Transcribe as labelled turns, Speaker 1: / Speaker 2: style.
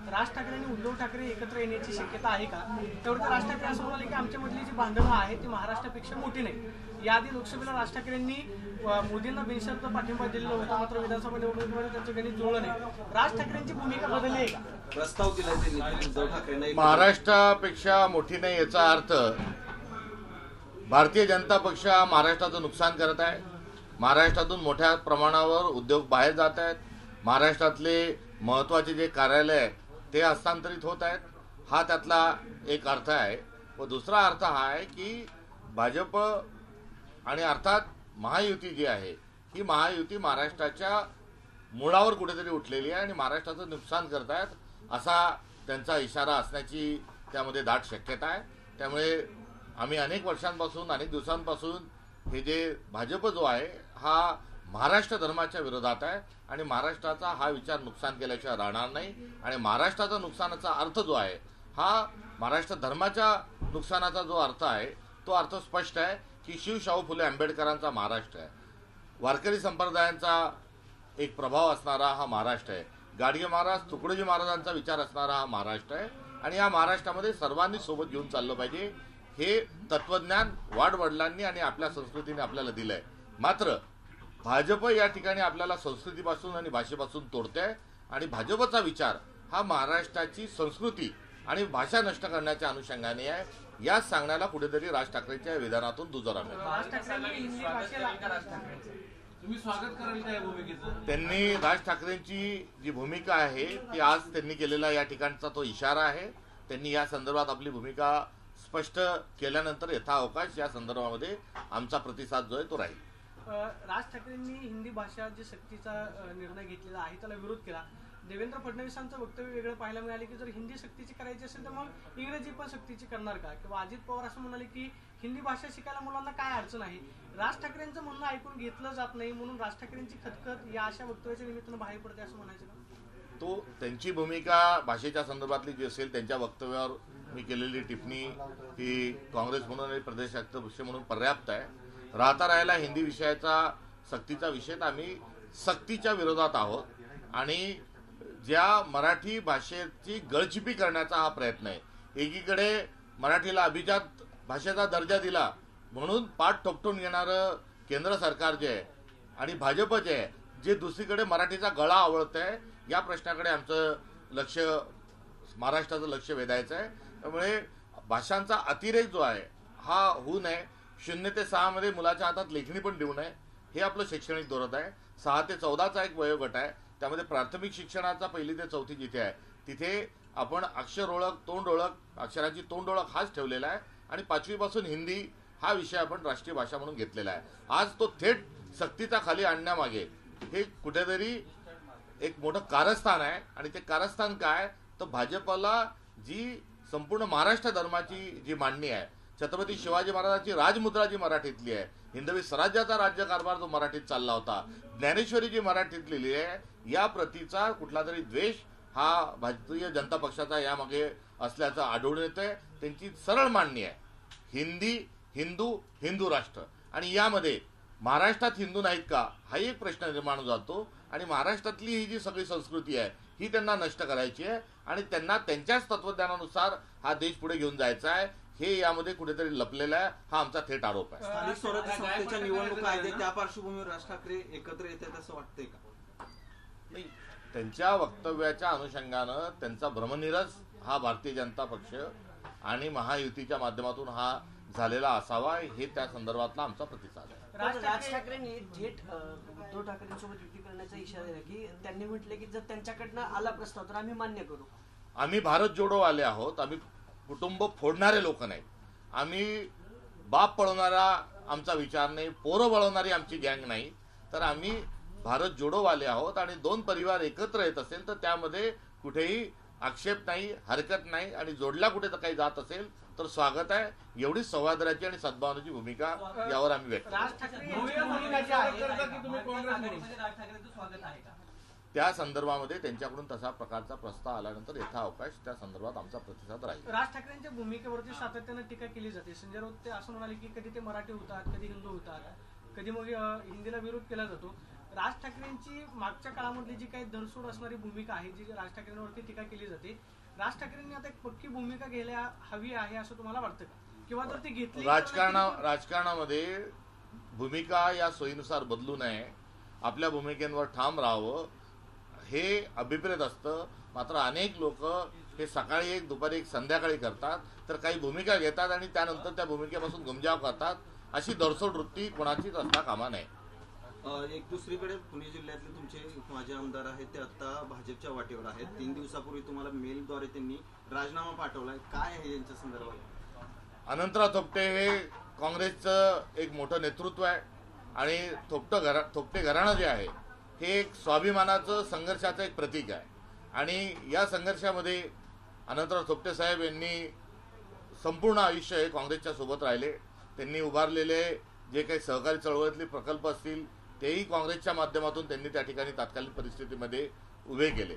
Speaker 1: राज ठाकरे आणि उद्धव ठाकरे एकत्र येण्याची शक्यता आहे का? त्यावर राज ठाकरे असं म्हणाले की आमच्यामधली जी भांडणं आहे ती महाराष्ट्रापेक्षा मोठी नाही। याआधी लोकसभेला राज ठाकरेंनी मोदींना बिनशर्त पाठिंबा दिलेला होता, मात्र विधानसभा निवडणुकीमध्ये त्यांचं गणित जुळलं नाही। राज ठाकरेंची भूमिका बदलली आहे का?
Speaker 2: प्रस्ताव दिला त्यांनी उद्धव ठाकरेंना
Speaker 3: महाराष्ट्रापेक्षा मोठी नाही याचा अर्थ भारतीय जनता पक्ष हा महाराष्ट्राचं नुकसान करत आहे। महाराष्ट्रातून मोठ्या प्रमाणावर उद्योग बाहेर जात आहेत। महाराष्ट्रातले महत्त्वाचे जे कार्यालय ते हस्तांतरित होत आहेत, हा त्यातला एक अर्थ आहे। व दुसरा अर्थ हा आहे की भाजप आणि अर्थात महायुती जी आहे ही महायुती महाराष्ट्राच्या मुळावर कुठेतरी उठलेली आहे आणि महाराष्ट्राचं नुकसान करत आहेत असा त्यांचा इशारा असण्याची त्यामध्ये दाट शक्यता आहे। त्यामुळे आम्ही अनेक वर्षांपासून अनेक दिवसांपासून हे जे भाजप जो आहे हा महाराष्ट्र धर्माच्या विरोधात आहे आणि महाराष्ट्राचा हा विचार नुकसान केल्याशिवाय राहणार नाही। आणि महाराष्ट्राचा नुकसानाचा अर्थ जो आहे हा महाराष्ट्र धर्माच्या नुकसानाचा जो अर्थ आहे तो अर्थ स्पष्ट आहे की शिवशाहू फुले आंबेडकरांचा महाराष्ट्र आहे, वारकरी संप्रदायांचा एक प्रभाव असणारा हा महाराष्ट्र आहे, गाडगे महाराज तुकडोजी महाराजांचा विचार असणारा हा महाराष्ट्र आहे। आणि या महाराष्ट्रामध्ये सर्वांनी सोबत घेऊन चाललं पाहिजे हे तत्वज्ञान वाडवडिलांनी आणि आपल्या संस्कृतीने आपल्याला दिलंय। मात्र भाजप या ठिकाणी आपल्याला संस्कृतीपासून आणि भाषेपासून तोडते आणि भाजपचा विचार हा महाराष्ट्राची संस्कृती आणि भाषा नष्ट करण्याच्या अनुषंगाने आहे। या सांगण्याला कुठेतरी राज ठाकरेंच्या विधानातून दुजोरा मिळतो।
Speaker 4: तुम्ही स्वागत कराल का या भूमिकेचं?
Speaker 3: त्यांनी राज ठाकरेंची जी भूमिका आहे ती आज त्यांनी केलेला या ठिकाणचा तो इशारा आहे। त्यांनी या संदर्भात आपली भूमिका स्पष्ट केल्यानंतर यथाअवकाश या संदर्भामध्ये आमचा प्रतिसाद जो आहे तो राहील।
Speaker 1: राज ठाकरेंनी हिंदी भाषा जे सक्तीचा निर्णय घेतलेला आहे त्याला विरोध केला। देवेंद्र फडणवीसांचं वक्तव्य वेगळं पाहायला मिळाले की जर हिंदी सक्तीची करायची असेल तर मग इंग्रजी पण सक्तीची करणार का? किंवा अजित पवार असं म्हणाले की हिंदी भाषा शिकायला मुलांना काय अडचण आहे? राज ठाकरेंचं म्हणणं ऐकून घेतलं जात नाही म्हणून राज ठाकरेंची खतखत या अशा वक्तव्याच्या निमित्तानं बाहेर पडते असं म्हणायचं का?
Speaker 3: तो त्यांची भूमिका भाषेच्या संदर्भातली जी असेल त्यांच्या वक्तव्यावर मी केलेली टिप्पणी ही काँग्रेस म्हणून आणि प्रदेश अध्यक्ष म्हणून पर्याप्त आहे। राहता राहायला हिंदी विषयाचा सक्तीचा विषय तर आम्ही सक्तीच्या विरोधात आहोत आणि ज्या मराठी भाषेची गळचिपी करण्याचा हा प्रयत्न आहे, एकीकडे मराठीला अभिजात भाषेचा दर्जा दिला म्हणून पाठ ठोकटून घेणारं केंद्र सरकार जे आहे आणि भाजप जे आहे जे दुसरीकडे मराठीचा गळा आवळत आहे, या प्रश्नाकडे आमचं लक्ष महाराष्ट्राचं लक्ष वेधायचं आहे। त्यामुळे भाषांचा अतिरेक जो आहे हा होऊ नये। 0 ते 6 मध्ये मुलाच्या हातात लेखणी पण देऊ नये हे आपलं शैक्षणिक धोरण आहे। 6 ते 14चा एक वयोगट आहे, त्यामध्ये प्राथमिक शिक्षणाचा 1ली ते 4थी जिथे आहे तिथे आपण अक्षर ओळख तोंड ओळख अक्षराची तोंड ओळख हाच ठेवलेला आहे आणि 5वी पासून हिंदी हा विषय आपण राष्ट्रीय भाषा म्हणून घेतलेला आहे। आज तो थेट सक्तीचा खाली आणण्यामागे हे कुठेतरी एक मोठं कारस्थान आहे आणि ते कारस्थान काय तर भाजपला जी संपूर्ण महाराष्ट्र धर्माची जी मांडणी आहे, छत्रपती शिवाजी महाराजांची राजमुद्रा जी मराठीतली आहे, हिंदवी स्वराज्याचा राज्यकारभार जो मराठीत चालला होता, ज्ञानेश्वरी जी मराठीत लिहिली आहे, या प्रतीचा कुठला तरी द्वेष हा भारतीय जनता पक्षाचा यामागे असल्याचं आढळून येतंय। त्यांची सरळ मांडणी आहे हिंदी हिंदू हिंदू राष्ट्र आणि यामध्ये महाराष्ट्रात हिंदू नाहीत का हाही एक प्रश्न निर्माण जातो आणि महाराष्ट्रातली ही जी सगळी संस्कृती आहे ही त्यांना नष्ट करायची आहे आणि त्यांना त्यांच्याच तत्वज्ञानानुसार हा देश पुढे घेऊन जायचा आहे हे यामध्ये कुठेतरी लपलेला आहे, हा आमचा थेट आरोप आहे।
Speaker 2: स्थानिक स्वराज्य संस्थेच्या निवडणुका आहेत त्या पार्श्वभूमीवर राज ठाकरे एकत्र येतात असं वाटतंय का?
Speaker 3: नाही, त्यांच्या वक्तव्याच्या अनुषंगानं त्यांचा भ्रमनिरस हा भारतीय जनता पक्ष आणि महायुतीच्या माध्यमातून हा झालेला असावा हे त्या संदर्भातला आमचा प्रतिसाद आहे।
Speaker 5: राज ठाकरेंनी थेट उद्धव ठाकरेंसोबत युती करण्याचा इशारा दिला की त्यांनी म्हटले की जर त्यांच्याकडनं आला प्रस्ताव तर आम्ही मान्य करू।
Speaker 3: आम्ही भारत जोडो आले आहोत, आम्ही कुटुंब फोडणारे लोक नाहीत, आम्ही बाप पळवणारा आमचा विचार नाही, पोरं वळवणारी आमची गँग नाही, तर आम्ही भारत जोडो आले आहोत आणि 2 परिवार एकत्र येत असेल तर त्यामध्ये कुठेही आक्षेप नाही, हरकत नाही आणि जोडला कुठे तर काही जात असेल तर स्वागत आहे। एवढी सौहार्दाची आणि सद्भावनेची भूमिका यावर आम्ही व्यक्त त्या संदर्भामध्ये त्यांच्याकडून तसा प्रकारचा प्रस्ताव आल्यानंतर यथाअवकाश त्या संदर्भात आमचा प्रतिसाद राहील।
Speaker 1: राज ठाकरेंच्या भूमिकेवरती सातत्याने टीका केली जाते। संजय राऊत ते असं म्हणाले की कधी ते मराठी होतात, कधी हिंदू होतात, कधी मग हिंदीला विरोध केला जातो। राज ठाकरेंची मागच्या काळामधली जी काही धरसोड असणारी भूमिका आहे, जी राज ठाकरेंवरती टीका केली जाते, राज ठाकरेंनी आता एक पक्की भूमिका घ्यायला हवी आहे असं तुम्हाला वाटतं का? किंवा जर ती घेतली
Speaker 3: राजकारणामध्ये भूमिका या सोयीनुसार बदलू नये, आपल्या भूमिकेवर ठाम राहावं हे अभिप्रेत असतं. मात्र अनेक लोक हे सकाळी एक दुपारी एक संध्याकाळी करतात, तर काही भूमिका घेतात आणि त्यानंतर त्या भूमिकेपासून गुमजाव करतात. अशी दरसोड वृत्ती कोणाचीच असता कामा नये.
Speaker 2: एक दुसरीकडे पुणे जिल्ह्यातले तुमचे माजी आमदार आहेत ते आता भाजपच्या वाटेवर आहेत. 3 दिवसापूर्वी तुम्हाला मेलद्वारे त्यांनी राजीनामा पाठवलाय, काय आहे यांच्या संदर्भात?
Speaker 3: अनंतराव थोपटे हे काँग्रेसचं एक मोठं नेतृत्व आहे आणि थोपटे घराणं जे आहे हे एक स्वाभिमानाचं संघर्षाचं एक प्रतीक आहे. आणि या संघर्षामध्ये अनंतराव थोपटे साहेब यांनी संपूर्ण आयुष्य हे काँग्रेसच्या सोबत राहिले. त्यांनी उभारलेले जे काही सहकारी चळवळीतले प्रकल्प असतील तेही काँग्रेसच्या माध्यमातून त्यांनी त्या ठिकाणी तात्कालिक परिस्थितीमध्ये उभे केले.